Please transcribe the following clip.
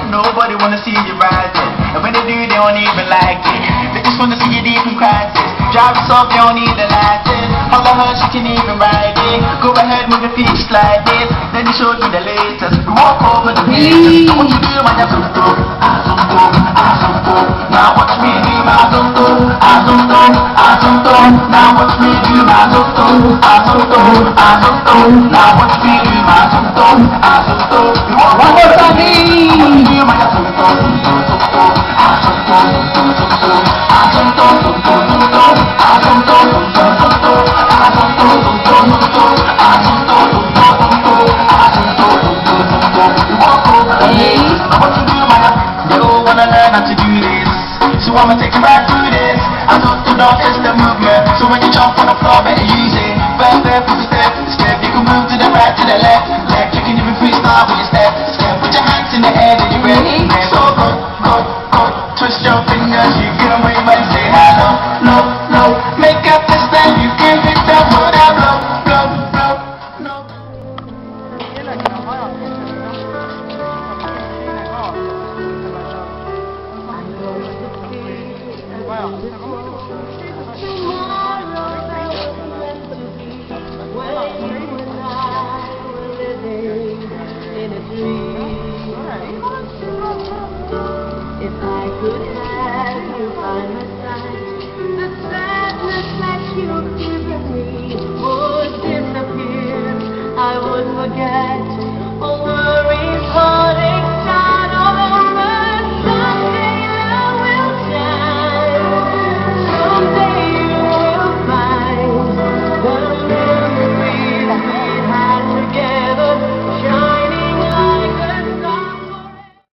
Nobody wanna see you rising, and when they do, they don't even like it. They just wanna see you deep in crisis. Drive yourself, they don't need the license. All I heard, she can even ride it. Go ahead, move your feet just like this. Then you show me the latest. You walk over the pages. So what you do, my azumto, azumto, azumto. Now watch me do my azumto, azumto, azumto. Now watch me do my azumto, azumto, azumto. Now watch me do my azumto, azumto. You walk over the pages. So what you do, my azumto, azumto, azumto, azumto, azumto, azumto, azumto, azumto, azumto, azumto. How to do this, so I'ma take you right through this. I don't do not it's the movement, so when you jump on the floor, better use it. First step, step, you can move to the right, to the left, left. You can even freestyle with your step, step. Put your hands in the air, then you're ready. So go, go, go, twist your fingers, you get away and say hello, no, no. Make up the step, you can hit that one out, blow, blow, blow, no. If I could have you by my side, the sadness that you've given me would disappear. I would forget.